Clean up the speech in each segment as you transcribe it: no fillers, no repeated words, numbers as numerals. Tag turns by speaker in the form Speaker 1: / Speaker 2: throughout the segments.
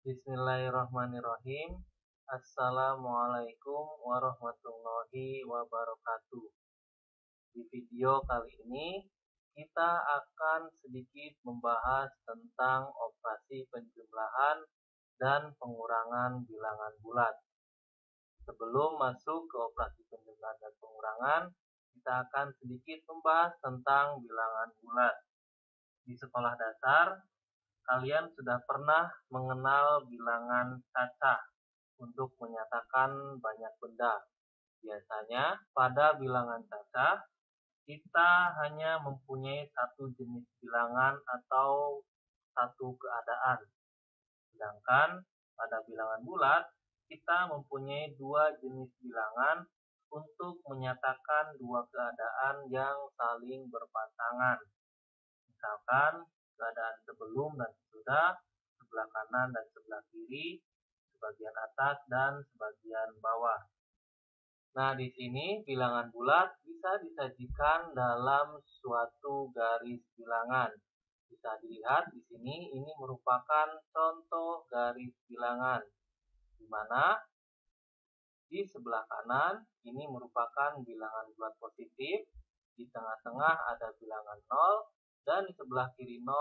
Speaker 1: Bismillahirrahmanirrahim. Assalamualaikum warahmatullahi wabarakatuh. Di video kali ini kita akan sedikit membahas tentang operasi penjumlahan dan pengurangan bilangan bulat. Sebelum masuk ke operasi penjumlahan dan pengurangan, kita akan sedikit membahas tentang bilangan bulat. Di sekolah dasar, kalian sudah pernah mengenal bilangan cacah untuk menyatakan banyak benda. Biasanya pada bilangan cacah, kita hanya mempunyai satu jenis bilangan atau satu keadaan. Sedangkan pada bilangan bulat, kita mempunyai dua jenis bilangan untuk menyatakan dua keadaan yang saling berpasangan. Misalkan keadaan sebelum dan sesudah, sebelah kanan dan sebelah kiri, sebagian atas dan sebagian bawah. Nah, di sini bilangan bulat bisa disajikan dalam suatu garis bilangan. Bisa dilihat di sini, ini merupakan contoh garis bilangan, di mana di sebelah kanan ini merupakan bilangan bulat positif, di tengah-tengah ada bilangan 0, dan di sebelah kiri 0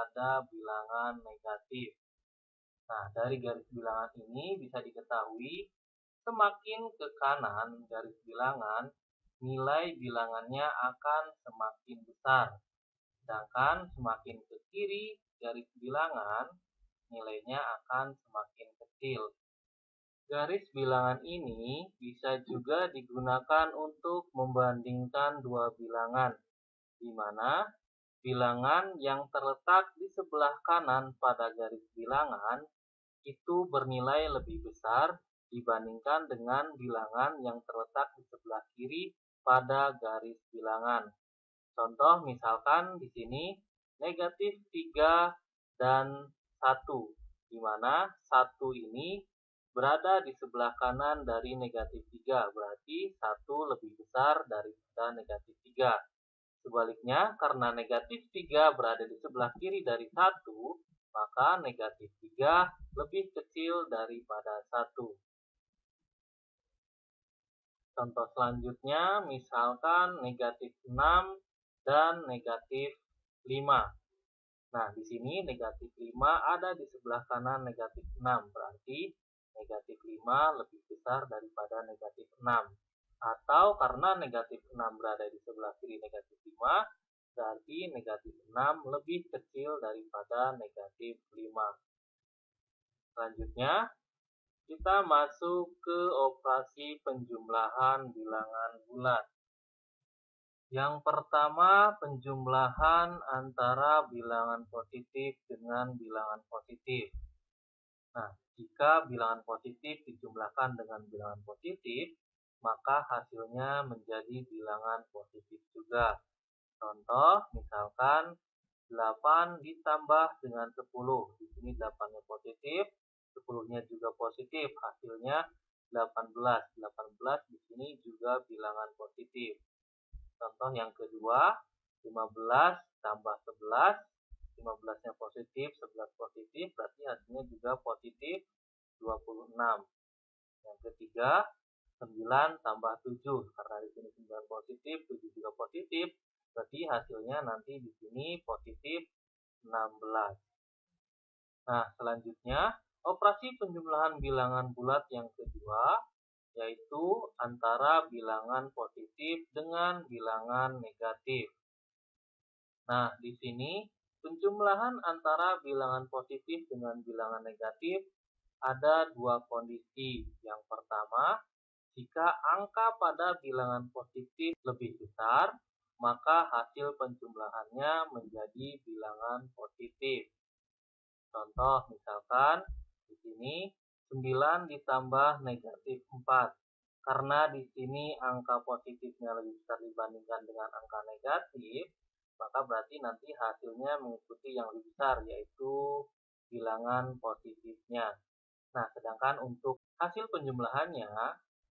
Speaker 1: ada bilangan negatif. Nah, dari garis bilangan ini bisa diketahui semakin ke kanan garis bilangan, nilai bilangannya akan semakin besar. Sedangkan semakin ke kiri garis bilangan, nilainya akan semakin kecil. Garis bilangan ini bisa juga digunakan untuk membandingkan dua bilangan, di mana bilangan yang terletak di sebelah kanan pada garis bilangan itu bernilai lebih besar dibandingkan dengan bilangan yang terletak di sebelah kiri pada garis bilangan. Contoh misalkan di sini negatif 3 dan 1, di mana 1 ini berada di sebelah kanan dari negatif 3, berarti 1 lebih besar daripada negatif 3. Sebaliknya, karena negatif 3 berada di sebelah kiri dari 1, maka negatif 3 lebih kecil daripada 1. Contoh selanjutnya, misalkan negatif 6 dan negatif 5. Nah, di sini negatif 5 ada di sebelah kanan negatif 6, berarti negatif 5 lebih besar daripada negatif 6. Atau karena negatif 6 berada di sebelah kiri negatif 5, berarti negatif 6 lebih kecil daripada negatif 5. Selanjutnya, kita masuk ke operasi penjumlahan bilangan bulat. Yang pertama, penjumlahan antara bilangan positif dengan bilangan positif. Nah, jika bilangan positif dijumlahkan dengan bilangan positif, maka hasilnya menjadi bilangan positif juga. Contoh, misalkan 8 ditambah dengan 10. Di sini 8-nya positif, 10-nya juga positif, hasilnya 18. 18 di sini juga bilangan positif. Contoh yang kedua, 15 tambah 11, 15-nya positif, 11 positif, berarti hasilnya juga positif 26. Yang ketiga, 9 tambah 7, karena di sini 9 positif, 7 juga positif, berarti hasilnya nanti di sini positif 16. Nah, selanjutnya operasi penjumlahan bilangan bulat yang kedua, yaitu antara bilangan positif dengan bilangan negatif. Nah, di sini penjumlahan antara bilangan positif dengan bilangan negatif ada dua kondisi. Yang pertama, jika angka pada bilangan positif lebih besar, maka hasil penjumlahannya menjadi bilangan positif. Contoh misalkan di sini 9 ditambah negatif 4. Karena di sini angka positifnya lebih besar dibandingkan dengan angka negatif, maka berarti nanti hasilnya mengikuti yang lebih besar, yaitu bilangan positifnya. Nah, sedangkan untuk hasil penjumlahannya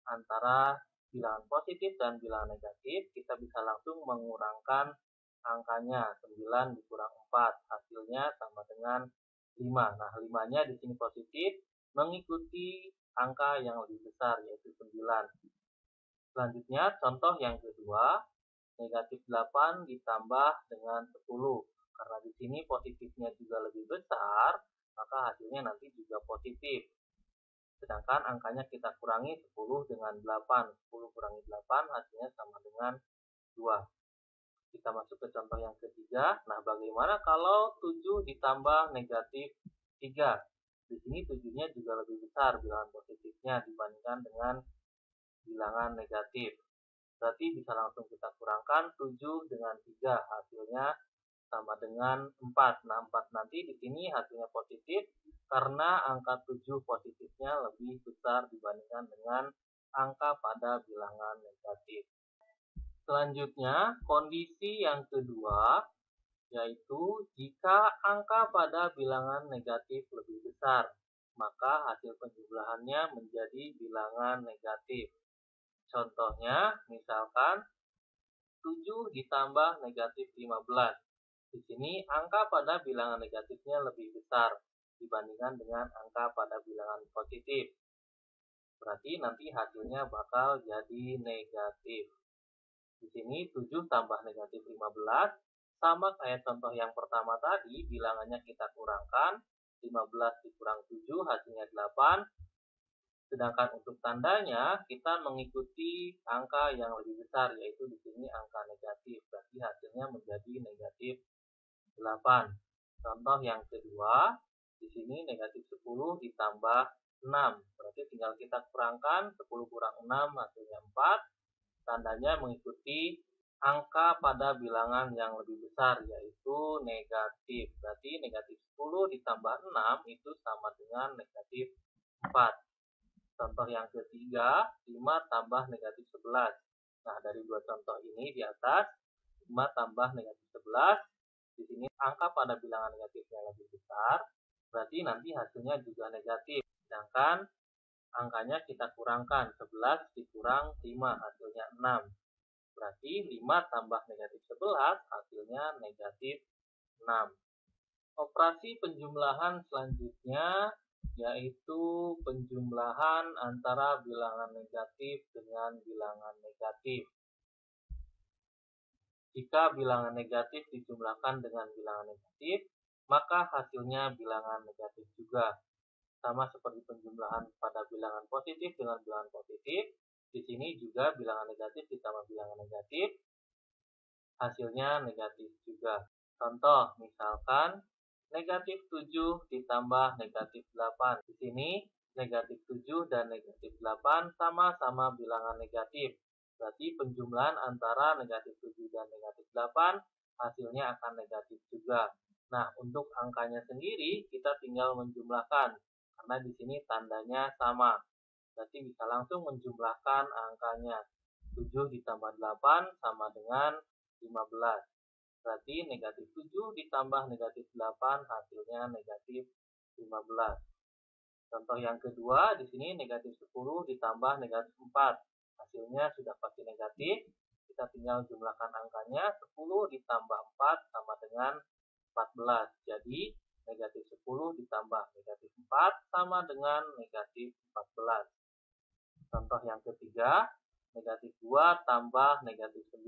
Speaker 1: antara bilangan positif dan bilangan negatif, kita bisa langsung mengurangkan angkanya. 9 dikurang 4, hasilnya sama dengan 5. Nah, 5-nya di sini positif mengikuti angka yang lebih besar yaitu 9. Selanjutnya contoh yang kedua, negatif 8 ditambah dengan 10. Karena di sini positifnya juga lebih besar, maka hasilnya nanti juga positif. Sedangkan angkanya kita kurangi 10 dengan 8. 10 kurangi 8 hasilnya sama dengan 2. Kita masuk ke contoh yang ketiga. Nah, bagaimana kalau 7 ditambah negatif 3? Di sini 7-nya juga lebih besar bilangan positifnya dibandingkan dengan bilangan negatif. Berarti bisa langsung kita kurangkan 7 dengan 3, hasilnya sama dengan 4. Nah, 4 nanti di sini hasilnya positif karena angka 7 positifnya lebih besar dibandingkan dengan angka pada bilangan negatif. Selanjutnya, kondisi yang kedua, yaitu jika angka pada bilangan negatif lebih besar, maka hasil penjumlahannya menjadi bilangan negatif. Contohnya, misalkan 7 ditambah negatif 15. Di sini angka pada bilangan negatifnya lebih besar dibandingkan dengan angka pada bilangan positif. Berarti nanti hasilnya bakal jadi negatif. Di sini 7 tambah negatif 15 sama kayak contoh yang pertama tadi, bilangannya kita kurangkan. 15 dikurang 7 hasilnya 8. Sedangkan untuk tandanya kita mengikuti angka yang lebih besar, yaitu di sini angka negatif. Berarti hasilnya menjadi negatif 8. Contoh yang kedua, di sini negatif 10 ditambah 6. Berarti tinggal kita kurangkan, 10 kurang 6 hasilnya 4. Tandanya mengikuti angka pada bilangan yang lebih besar, yaitu negatif. Berarti negatif 10 ditambah 6 itu sama dengan negatif 4. Contoh yang ketiga, 5 tambah negatif 11. Nah, dari dua contoh ini di atas, 5 tambah negatif 11, di sini angka pada bilangan negatifnya lebih besar, berarti nanti hasilnya juga negatif. Sedangkan angkanya kita kurangkan, 11 dikurang 5, hasilnya 6. Berarti 5 tambah negatif 11, hasilnya negatif 6. Operasi penjumlahan selanjutnya yaitu penjumlahan antara bilangan negatif dengan bilangan negatif. Jika bilangan negatif dijumlahkan dengan bilangan negatif, maka hasilnya bilangan negatif juga. Sama seperti penjumlahan pada bilangan positif dengan bilangan positif, di sini juga bilangan negatif ditambah bilangan negatif, hasilnya negatif juga. Contoh, misalkan negatif 7 ditambah negatif 8. Di sini negatif 7 dan negatif 8 sama-sama bilangan negatif. Berarti penjumlahan antara negatif 7 dan negatif 8 hasilnya akan negatif juga. Nah, untuk angkanya sendiri kita tinggal menjumlahkan karena di sini tandanya sama. Berarti bisa langsung menjumlahkan angkanya. 7 ditambah 8 sama dengan 15. Berarti negatif 7 ditambah negatif 8 hasilnya negatif 15. Contoh yang kedua, di sini negatif 10 ditambah negatif 4. Hasilnya sudah pasti negatif. Kita tinggal jumlahkan angkanya. 10 ditambah 4 sama dengan 14. Jadi negatif 10 ditambah negatif 4 sama dengan negatif 14. Contoh yang ketiga, negatif 2 tambah negatif 9.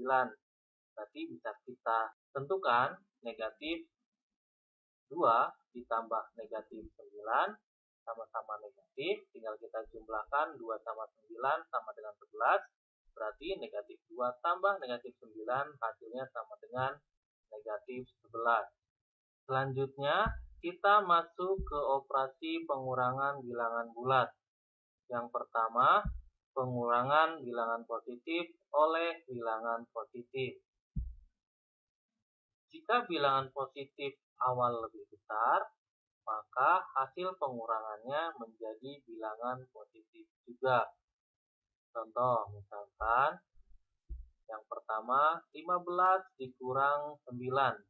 Speaker 1: Berarti bisa kita tentukan negatif 2 ditambah negatif 9 sama-sama negatif. Tinggal kita jumlahkan 2 sama 9 sama dengan 11. Berarti negatif 2 tambah negatif 9 hasilnya sama dengan negatif 11. Selanjutnya kita masuk ke operasi pengurangan bilangan bulat. Yang pertama, pengurangan bilangan positif oleh bilangan positif. Jika bilangan positif awal lebih besar, maka hasil pengurangannya menjadi bilangan positif juga. Contoh, misalkan yang pertama 15 dikurang 9.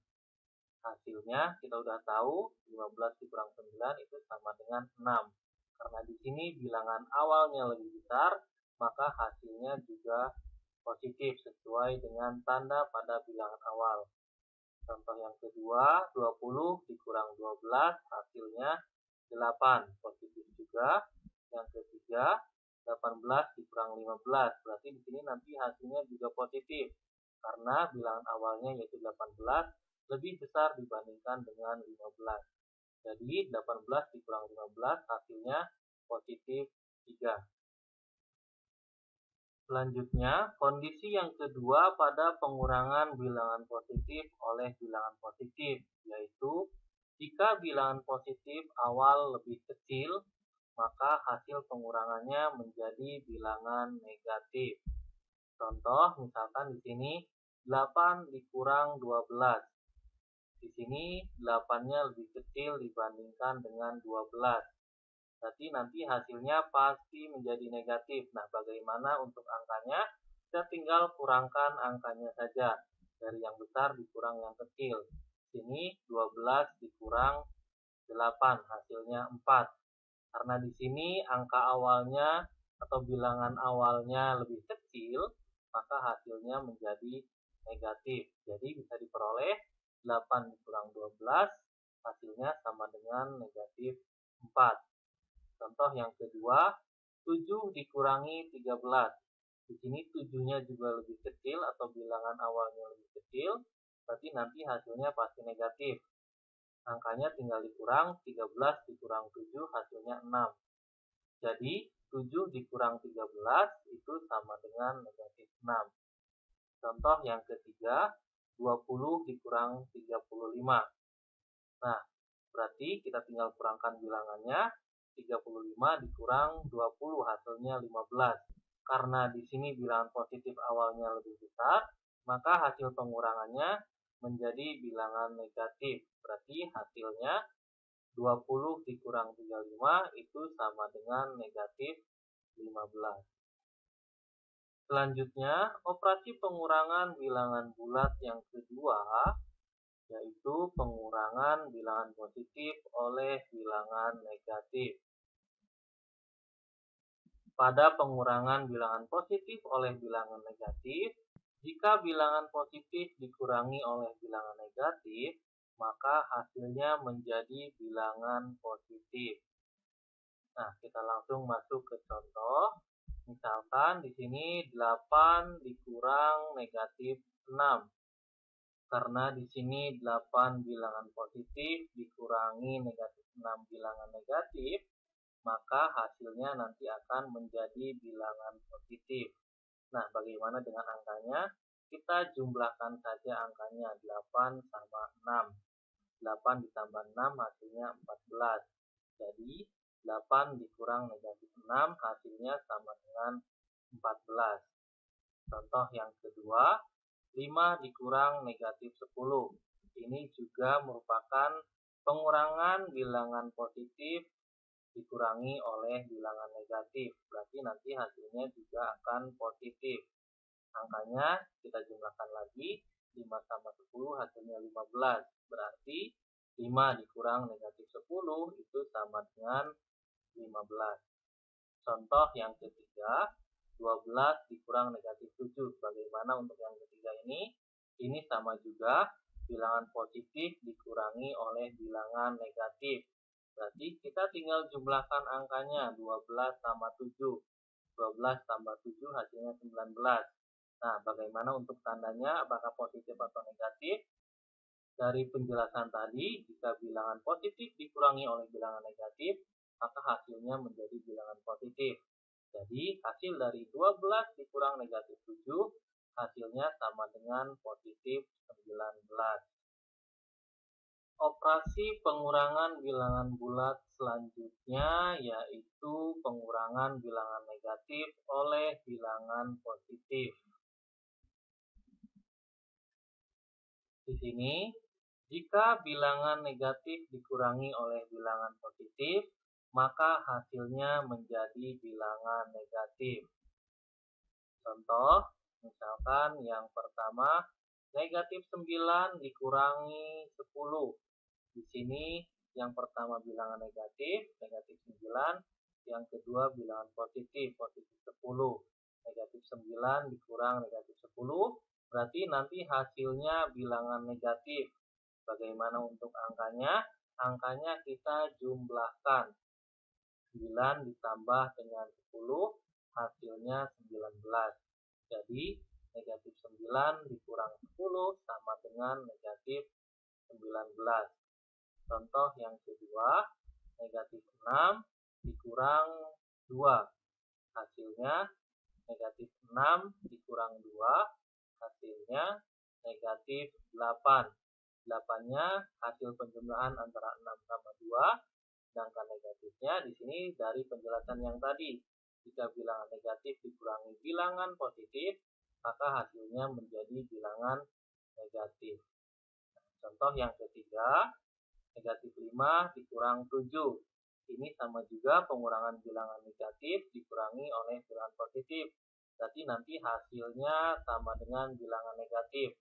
Speaker 1: Hasilnya kita udah tahu 15 dikurang 9 itu sama dengan 6. Karena di sini bilangan awalnya lebih besar, maka hasilnya juga positif sesuai dengan tanda pada bilangan awal. Contoh yang kedua, 20 dikurang 12 hasilnya 8, positif juga. Yang ketiga, 18 dikurang 15, berarti di sini nanti hasilnya juga positif. Karena bilangan awalnya yaitu 18 lebih besar dibandingkan dengan 15. Jadi 18 dikurang 15 hasilnya positif 3. Selanjutnya, kondisi yang kedua pada pengurangan bilangan positif oleh bilangan positif, yaitu jika bilangan positif awal lebih kecil, maka hasil pengurangannya menjadi bilangan negatif. Contoh, misalkan di sini 8 dikurang 12. Di sini 8-nya lebih kecil dibandingkan dengan 12. Berarti nanti hasilnya pasti menjadi negatif. Nah, bagaimana untuk angkanya? Kita tinggal kurangkan angkanya saja. Dari yang besar dikurang yang kecil. Sini 12 dikurang 8, hasilnya 4. Karena di sini angka awalnya atau bilangan awalnya lebih kecil, maka hasilnya menjadi negatif. Jadi bisa diperoleh 8 dikurang 12, hasilnya sama dengan negatif 4. Contoh yang kedua, 7 dikurangi 13. Di sini 7-nya juga lebih kecil atau bilangan awalnya lebih kecil, berarti nanti hasilnya pasti negatif. Angkanya tinggal dikurang, 13 dikurang 7 hasilnya 6. Jadi 7 dikurang 13 itu sama dengan negatif 6. Contoh yang ketiga, 20 dikurang 35. Nah, berarti kita tinggal kurangkan bilangannya. 35 dikurang 20 hasilnya 15. Karena di sini bilangan positif awalnya lebih besar, maka hasil pengurangannya menjadi bilangan negatif. Berarti hasilnya 20 dikurang 35 itu sama dengan negatif 15. Selanjutnya, operasi pengurangan bilangan bulat yang kedua, yaitu pengurangan bilangan positif oleh bilangan negatif. Pada pengurangan bilangan positif oleh bilangan negatif, jika bilangan positif dikurangi oleh bilangan negatif, maka hasilnya menjadi bilangan positif. Nah, kita langsung masuk ke contoh. Misalkan di sini 8 dikurang negatif 6. Karena di sini 8 bilangan positif dikurangi negatif 6 bilangan negatif, maka hasilnya nanti akan menjadi bilangan positif. Nah, bagaimana dengan angkanya? Kita jumlahkan saja angkanya, 8 sama 6. 8 ditambah 6 hasilnya 14. Jadi, 8 dikurang negatif 6 hasilnya sama dengan 14. Contoh yang kedua, 5 dikurang negatif 10. Ini juga merupakan pengurangan bilangan positif dikurangi oleh bilangan negatif. Berarti nanti hasilnya juga akan positif. Angkanya kita jumlahkan lagi. 5 tambah 10 hasilnya 15. Berarti 5 dikurang negatif 10 itu sama dengan 15. Contoh yang ketiga, 12 dikurang negatif 7. Bagaimana untuk yang ketiga ini? Ini sama juga, bilangan positif dikurangi oleh bilangan negatif. Berarti kita tinggal jumlahkan angkanya, 12 tambah 7. 12 tambah 7 hasilnya 19. Nah, bagaimana untuk tandanya, apakah positif atau negatif? Dari penjelasan tadi, jika bilangan positif dikurangi oleh bilangan negatif, maka hasilnya menjadi bilangan positif. Jadi, hasil dari 12 dikurang negatif 7, hasilnya sama dengan positif 19. Operasi pengurangan bilangan bulat selanjutnya yaitu pengurangan bilangan negatif oleh bilangan positif. Di sini, jika bilangan negatif dikurangi oleh bilangan positif, maka hasilnya menjadi bilangan negatif. Contoh, misalkan yang pertama, negatif 9 dikurangi 10. Di sini yang pertama bilangan negatif 9, yang kedua bilangan positif 10. Negatif 9 dikurang negatif 10, berarti nanti hasilnya bilangan negatif. Bagaimana untuk angkanya? Angkanya kita jumlahkan. 9 ditambah dengan 10, hasilnya 19. Jadi, negatif 9 dikurang 10 sama dengan negatif 19. Contoh yang kedua, negatif 6 dikurang 2. Hasilnya negatif 6 dikurang 2, hasilnya negatif 8. 8-nya hasil penjumlahan antara 6 sama 2, sedangkan negatifnya di sini dari penjelasan yang tadi. Jika bilangan negatif dikurangi bilangan positif, maka hasilnya menjadi bilangan negatif. Contoh yang ketiga, negatif 5 dikurang 7. Ini sama juga pengurangan bilangan negatif dikurangi oleh bilangan positif. Berarti nanti hasilnya sama dengan bilangan negatif.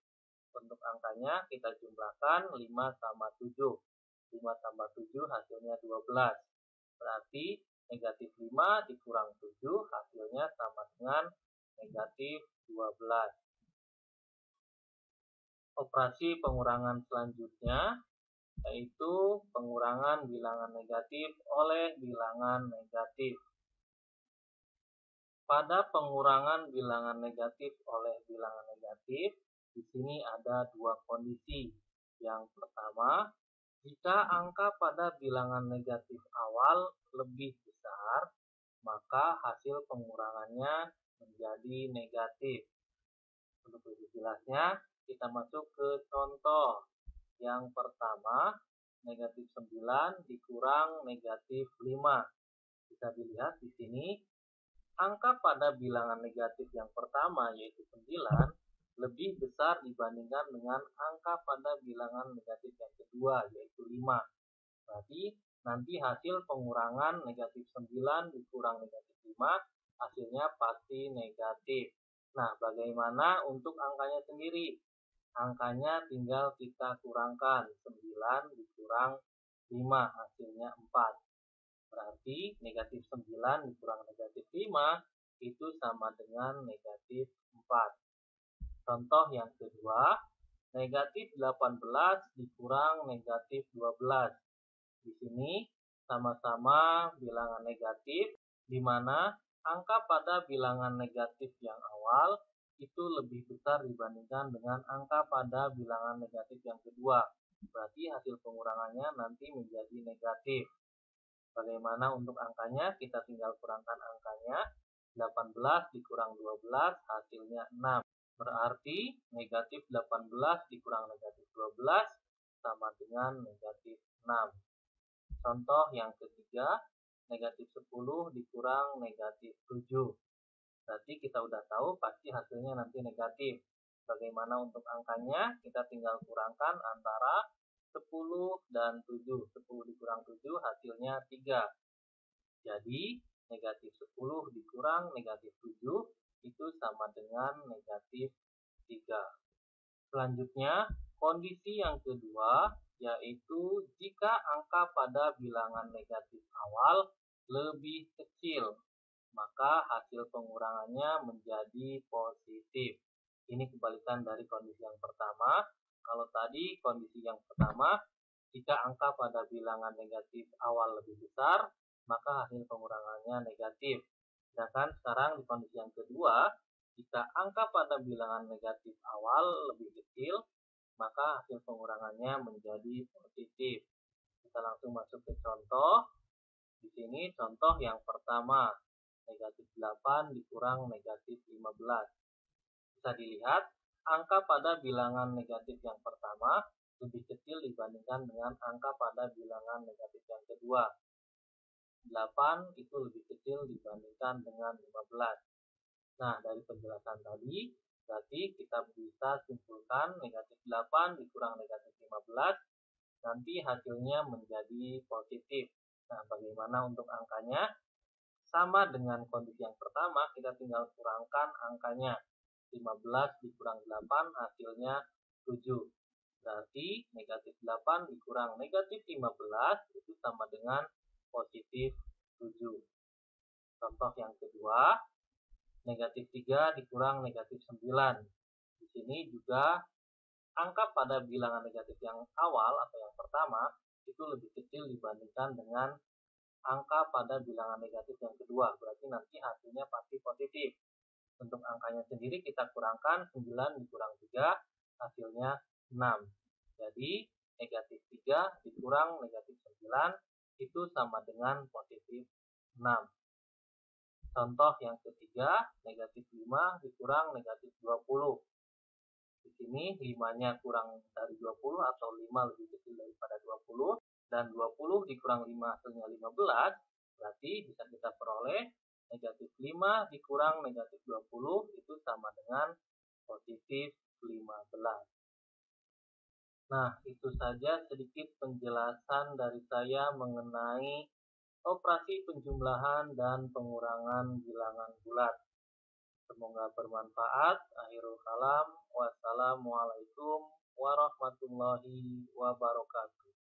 Speaker 1: Untuk angkanya kita jumlahkan 5 sama 7. 5 tambah 7 hasilnya 12. Berarti negatif 5 dikurang 7 hasilnya sama dengan negatif 12. Operasi pengurangan selanjutnya yaitu pengurangan bilangan negatif oleh bilangan negatif. Pada pengurangan bilangan negatif oleh bilangan negatif, di sini ada dua kondisi. Yang pertama, jika angka pada bilangan negatif awal lebih besar, maka hasil pengurangannya menjadi negatif. Untuk lebih jelasnya, kita masuk ke contoh. Yang pertama, negatif 9 dikurang negatif 5. Bisa dilihat di sini, angka pada bilangan negatif yang pertama yaitu 9 lebih besar dibandingkan dengan angka pada bilangan negatif yang kedua yaitu 5. Berarti nanti hasil pengurangan negatif 9 dikurang negatif 5 hasilnya pasti negatif. Nah, bagaimana untuk angkanya sendiri? Angkanya tinggal kita kurangkan. 9 dikurang 5 hasilnya 4. Berarti negatif 9 dikurang negatif 5 itu sama dengan negatif 4. Contoh yang kedua, negatif 18 dikurang negatif 12. Di sini sama-sama bilangan negatif, di mana angka pada bilangan negatif yang awal itu lebih besar dibandingkan dengan angka pada bilangan negatif yang kedua. Berarti hasil pengurangannya nanti menjadi negatif. Bagaimana untuk angkanya? Kita tinggal kurangkan angkanya. 18 dikurang 12 hasilnya 6. Berarti negatif 18 dikurang negatif 12 sama dengan negatif 6. Contoh yang ketiga, negatif 10 dikurang negatif 7. Berarti kita udah tahu pasti hasilnya nanti negatif. Bagaimana untuk angkanya? Kita tinggal kurangkan antara 10 dan 7. 10 dikurang 7 hasilnya 3. Jadi negatif 10 dikurang negatif 7 itu sama dengan negatif 3. Selanjutnya, kondisi yang kedua yaitu jika angka pada bilangan negatif awal lebih kecil, maka hasil pengurangannya menjadi positif. Ini kebalikan dari kondisi yang pertama. Kalau tadi kondisi yang pertama, jika angka pada bilangan negatif awal lebih besar, maka hasil pengurangannya negatif. Sedangkan sekarang di kondisi yang kedua, jika angka pada bilangan negatif awal lebih kecil, maka hasil pengurangannya menjadi positif. Kita langsung masuk ke contoh. Di sini contoh yang pertama, negatif 8 dikurang negatif 15. Bisa dilihat, angka pada bilangan negatif yang pertama lebih kecil dibandingkan dengan angka pada bilangan negatif yang kedua. 8 itu lebih kecil dibandingkan dengan 15. Nah, dari penjelasan tadi, berarti kita bisa simpulkan negatif 8 dikurang negatif 15, nanti hasilnya menjadi positif. Nah, bagaimana untuk angkanya? Sama dengan kondisi yang pertama, kita tinggal kurangkan angkanya. 15 dikurang 8 hasilnya 7. Berarti negatif 8 dikurang negatif 15 itu sama dengan positif 7. Contoh yang kedua, negatif 3 dikurang negatif 9. Di sini juga angka pada bilangan negatif yang awal atau yang pertama itu lebih kecil dibandingkan dengan angka pada bilangan negatif yang kedua. Berarti nanti hasilnya pasti positif. Untuk angkanya sendiri kita kurangkan 9 dikurang 3, hasilnya 6. Jadi negatif 3 dikurang negatif 9 itu sama dengan positif 6. Contoh yang ketiga, negatif 5 dikurang negatif 20. Di sini 5-nya kurang dari 20 atau 5 lebih kecil daripada 20. Dan 20 dikurang 5 hasilnya 15. Berarti bisa kita peroleh negatif 5 dikurang negatif 20 itu sama dengan positif 15. Nah, itu saja sedikit penjelasan dari saya mengenai operasi penjumlahan dan pengurangan bilangan bulat. Semoga bermanfaat. Akhirul kalam. Wassalamualaikum warahmatullahi wabarakatuh.